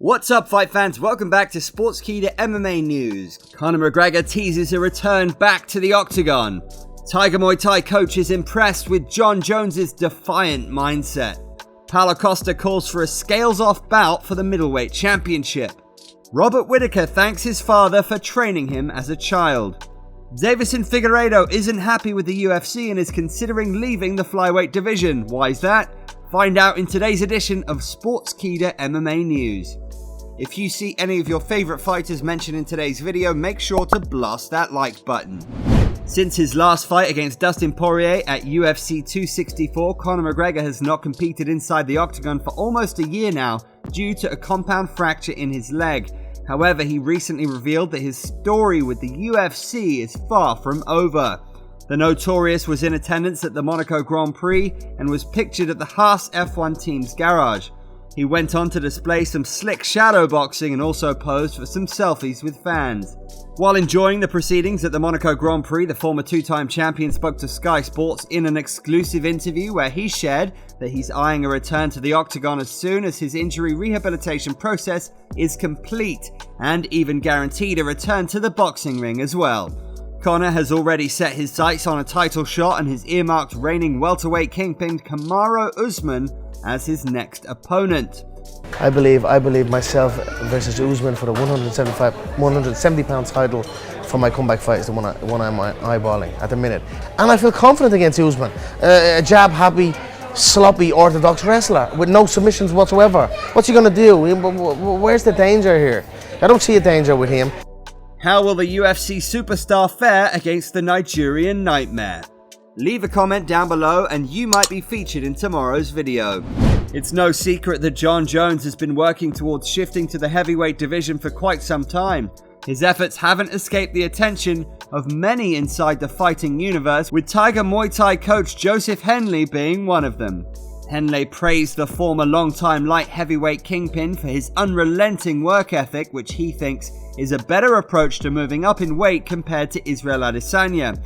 What's up, fight fans? Welcome back to Sportskeeda MMA news. Conor McGregor teases a return back to the Octagon. Tiger Muay Thai coach is impressed with Jon Jones' defiant mindset. Paulo Costa calls for a scales-off bout for the middleweight championship. Robert Whittaker thanks his father for training him as a child. Deiveson Figueiredo isn't happy with the UFC and is considering leaving the flyweight division. Why is that? Find out in today's edition of Sportskeeda MMA news. If you see any of your favourite fighters mentioned in today's video, make sure to blast that like button. Since his last fight against Dustin Poirier at UFC 264, Conor McGregor has not competed inside the Octagon for almost a year now due to a compound fracture in his leg. However, he recently revealed that his story with the UFC is far from over. The Notorious was in attendance at the Monaco Grand Prix and was pictured at the Haas F1 team's garage. He went on to display some slick shadow boxing and also posed for some selfies with fans. While enjoying the proceedings at the Monaco Grand Prix, the former two-time champion spoke to Sky Sports in an exclusive interview where he shared that he's eyeing a return to the Octagon as soon as his injury rehabilitation process is complete, and even guaranteed a return to the boxing ring as well. Conor has already set his sights on a title shot and has earmarked reigning welterweight kingpin Kamaru Usman as his next opponent. I believe myself versus Usman for the 170 pound title for my comeback fight is the one I'm eyeballing at the minute. And I feel confident against Usman. A jab happy, sloppy, orthodox wrestler with no submissions whatsoever. What's he going to do? Where's the danger here? I don't see a danger with him. How will the UFC superstar fare against the Nigerian Nightmare? Leave a comment down below and you might be featured in tomorrow's video. It's no secret that Jon Jones has been working towards shifting to the heavyweight division for quite some time. His efforts haven't escaped the attention of many inside the fighting universe, with Tiger Muay Thai coach Joseph Henle being one of them. Henle praised the former long-time light heavyweight kingpin for his unrelenting work ethic, which he thinks is a better approach to moving up in weight compared to Israel Adesanya.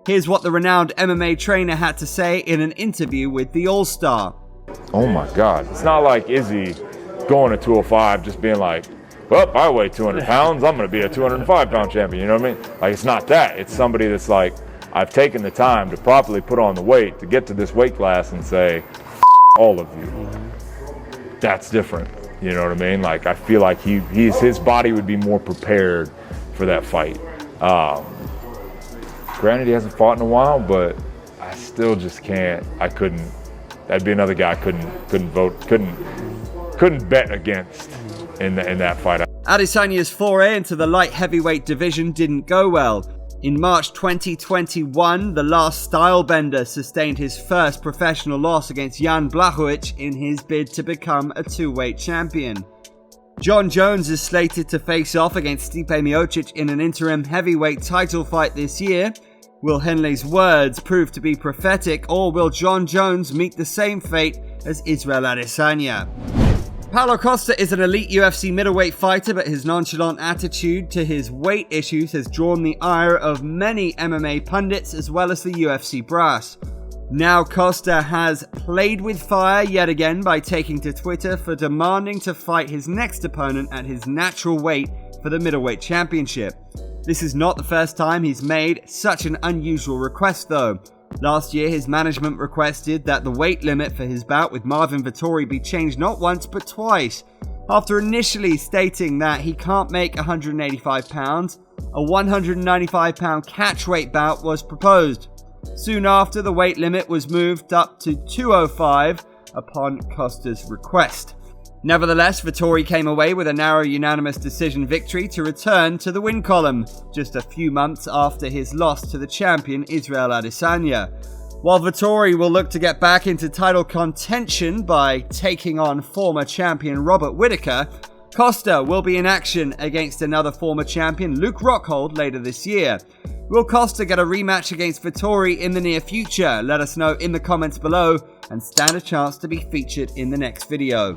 Here's what the renowned MMA trainer had to say in an interview with the All-Star. Oh my God, it's not like Izzy going to 205 just being like, well, I weigh 200 pounds, I'm going to be a 205-pound champion, you know what I mean? Like, it's not that. It's somebody that's like, I've taken the time to properly put on the weight to get to this weight class and say, all of you. That's different, you know what I mean? Like, I feel like his body would be more prepared for that fight. Granted, he hasn't fought in a while, but I still just can't. That'd be another guy I couldn't bet against in that fight. Adesanya's foray into the light heavyweight division didn't go well. In March 2021, the last stylebender sustained his first professional loss against Jan Blachowicz in his bid to become a two-weight champion. Jon Jones is slated to face off against Stipe Miocic in an interim heavyweight title fight this year. Will Henle's words prove to be prophetic, or will Jon Jones meet the same fate as Israel Adesanya? Paulo Costa is an elite UFC middleweight fighter, but his nonchalant attitude to his weight issues has drawn the ire of many MMA pundits as well as the UFC brass. Now Costa has played with fire yet again by taking to Twitter for demanding to fight his next opponent at his natural weight for the middleweight championship. This is not the first time he's made such an unusual request though. Last year, his management requested that the weight limit for his bout with Marvin Vettori be changed not once but twice. After initially stating that he can't make 185 pounds, a 195 pound catchweight bout was proposed. Soon after, the weight limit was moved up to 205 upon Costa's request. Nevertheless, Vettori came away with a narrow unanimous decision victory to return to the win column, just a few months after his loss to the champion Israel Adesanya. While Vettori will look to get back into title contention by taking on former champion Robert Whittaker, Costa will be in action against another former champion, Luke Rockhold, later this year. Will Costa get a rematch against Vettori in the near future? Let us know in the comments below and stand a chance to be featured in the next video.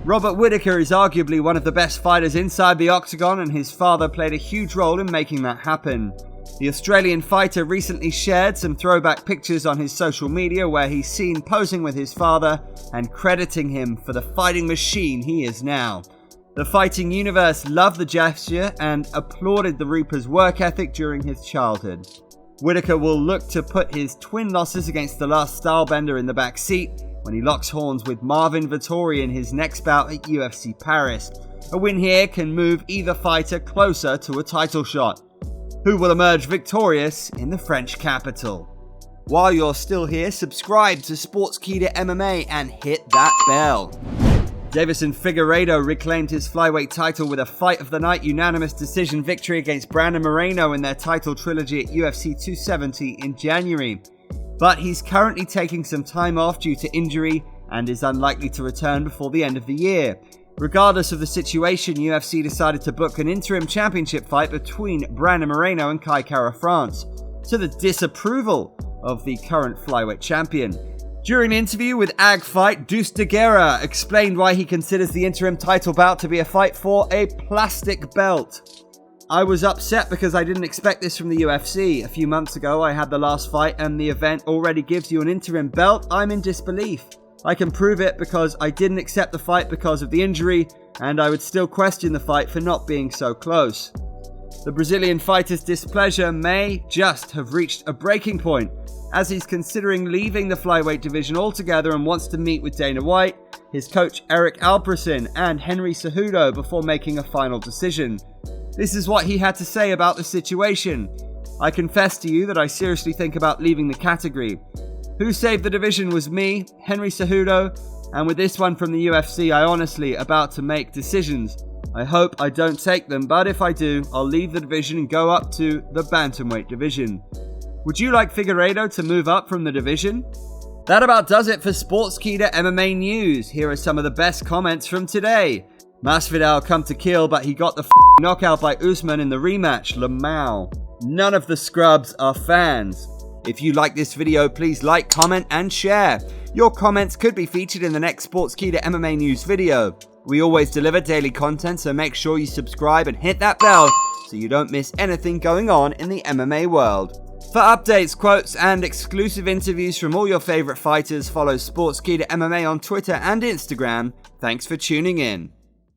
Robert Whittaker is arguably one of the best fighters inside the Octagon, and his father played a huge role in making that happen. The Australian fighter recently shared some throwback pictures on his social media where he's seen posing with his father and crediting him for the fighting machine he is now. The fighting universe loved the gesture and applauded the Rooper's work ethic during his childhood. Whittaker will look to put his twin losses against the last stylebender in the back seat when he locks horns with Marvin Vettori in his next bout at UFC Paris. A win here can move either fighter closer to a title shot. Who will emerge victorious in the French capital? While you're still here, subscribe to Sportskeeda MMA and hit that bell. Deiveson Figueiredo reclaimed his flyweight title with a fight of the night unanimous decision victory against Brandon Moreno in their title trilogy at UFC 270 in January. But he's currently taking some time off due to injury and is unlikely to return before the end of the year. Regardless of the situation, UFC decided to book an interim championship fight between Brandon Moreno and Kai Kara France, to the disapproval of the current flyweight champion. During an interview with Ag Fight, Deuce de Guerra explained why he considers the interim title bout to be a fight for a plastic belt. I was upset because I didn't expect this from the UFC. A few months ago I had the last fight and the event already gives you an interim belt. I'm in disbelief. I can prove it because I didn't accept the fight because of the injury, and I would still question the fight for not being so close. The Brazilian fighter's displeasure may just have reached a breaking point, as he's considering leaving the flyweight division altogether and wants to meet with Dana White, his coach Eric Alperson, and Henry Cejudo before making a final decision. This is what he had to say about the situation. I confess to you that I seriously think about leaving the category. Who saved the division was me, Henry Cejudo, and with this one from the UFC, I honestly about to make decisions. I hope I don't take them, but if I do, I'll leave the division and go up to the bantamweight division. Would you like Figueiredo to move up from the division? That about does it for Sportskeeda MMA news. Here are some of the best comments from today. Masvidal come to kill, but he got the knockout by Usman in the rematch. Lamau. None of the scrubs are fans. If you like this video, please like, comment, and share. Your comments could be featured in the next Sportskeeda MMA news video. We always deliver daily content, so make sure you subscribe and hit that bell so you don't miss anything going on in the MMA world. For updates, quotes, and exclusive interviews from all your favorite fighters, follow Sportskeeda MMA on Twitter and Instagram. Thanks for tuning in.